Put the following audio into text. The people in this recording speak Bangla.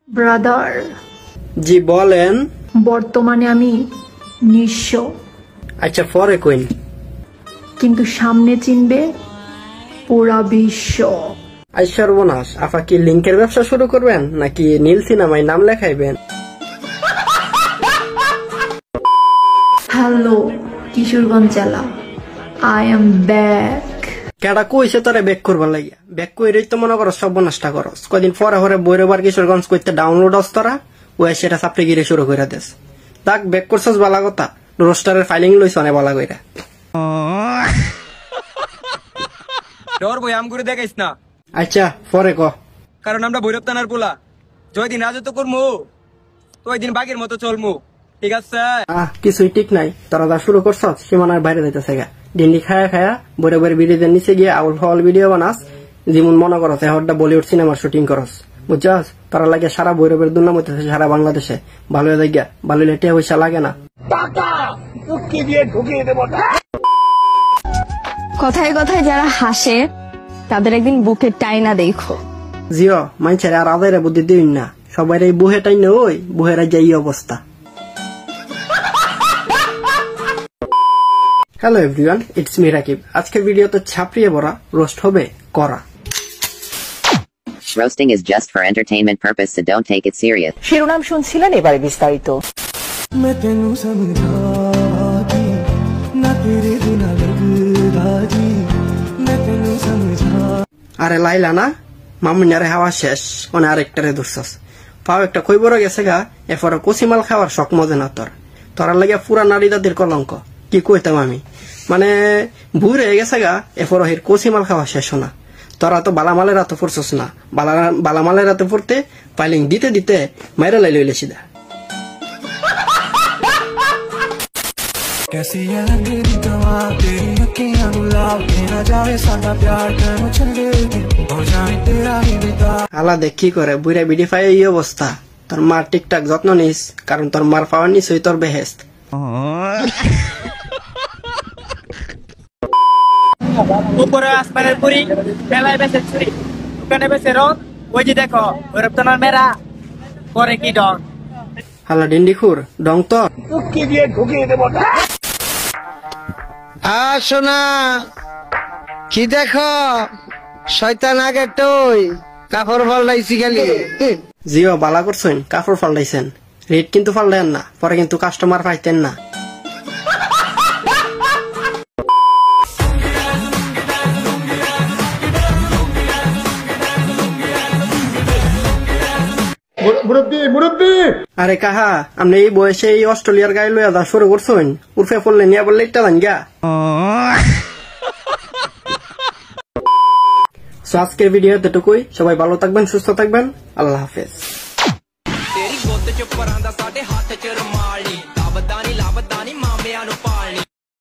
ব্রাদার। জি বলেন। বর্তমানে আমি নিঃস্ব। আচ্ছা পরে কইন। কিন্তু সামনে চিনবে পুরা বিশ্ব। আই সর্বনাশ, আপা কি লিঙ্কের ব্যবসা শুরু করবেন নাকি নীল সিনেমায় নাম লেখাইবেন? হ্যালো কিশোরগঞ্জ জেলা, আই এম ব্যাক। কেডা কইছে তোরে ব্যাক করবার লাগিয়া? ব্যাক কইরেই তো মনে করো সর্বনাশটা করস। কদিন পরে পরে বৈরবার কিশোরগঞ্জ করতে ডাউনলোড হস তোরা, ওই সেটা চাপড়ে গিরে শুরু করে দেস। তাক ব্যাক করছস বালা কথা, রোস্টারের ফাইলিং লইছ অনেক বালা কইরা। ডর বই আম করে দেখাইস না। আচ্ছা পরে ক। কারণ আমরা ভৈরব থানার পোলা, যই দিন রাজত্ব করমু তো ওই দিন বাঘের মতো চলমু, ঠিক আছে? কিছুই ঠিক নাই, তোরা যা শুরু করছস সীমানার বাইরে যাইতেছে গা। ডিন্ডি খায়া খায়া বইরে বইরে ব্রিজের নিচে গিয়ে আউল ফাউল ভিডিও বানাস, যেমন মনে করস এহরটা বলিউড সিনেমার শুটিং করস, বুঝছস? তারা লাগে সারা বৈরবের দুর্নাম হইতেছে সারা বাংলাদেশে। ভালো হয়ে গিয়া ভালো লেটে পয়সা লাগে না। কথায় কথায় যারা হাসে তাদের একদিন বুকের টাইনা দেখো। জিও মাইছের আর আদায় বুদ্ধি দিন না, সবাই এই বুহে টাইনে ওই বুহেরা যাই অবস্থা। Hello everyone, it's me Rakib. আজকের ভিডিও তো ছাপড়িয়ে ভরা, রোস্ট হবে করা। Roasting is just for entertainment purpose, so don't take it serious. শিরোনাম শুনছিলেন, এবারে বিস্তারিত। আরে লাইলা না, মামুনিয়ারে হাওয়া শেষ, মানে আরেকটারে ধরছস। পাও একটা কই বড় গেছে গা, এরপরে কচিমাল খাওয়ার শখ মজে না তোর। তোরা লাগে পুরা নারী দাদির কলঙ্ক। কি কইতাম আমি, মানে ভুর হয়ে গেছে গা, এরপর হের কচিমাল খাওয়া শেষ না। তোরা তো বালামালের রাতে পড়ছস না, বালামালের রাতে পড়তে পাইলিং দিতে দিতে মাইরা লাই লইলে সিধা। আলা দেখ কি করে বুড়া বিডি পাই এই অবস্থা। তোর মার ঠিকঠাক যত্ন নিস, কারণ তোর মার পাওয়ার নিস ওই তোর বেহেস্ত। উপরে আসমানের পুরি, বেলায় বেসে ছুরি, দোকানে বেসে রং, ওই যে দেখো ভৈরব থানার মেরা করে কি ডং। হালা ডিন্ডি খুর ডং তোর। শোনা কি দেখো, শয়তান আগে টই কাপড় পাল্টাইছি খালি। জিও বালা করছেন, কাপড় পাল্টাইছেন, রেট কিন্তু পাল্টাইন না, পরে কিন্তু কাস্টমার পাইতেন না। আরে কাহা আপনি এই বয়সে এই অস্ট্রেলিয়ার গায়ে লইয়া যা শুরু করছেন, উর্ফে পড়লে নিয়ে বললে একটা জান গা। আজকের ভিডিও এতটুকুই, সবাই ভালো থাকবেন, সুস্থ থাকবেন, আল্লাহ হাফেজ।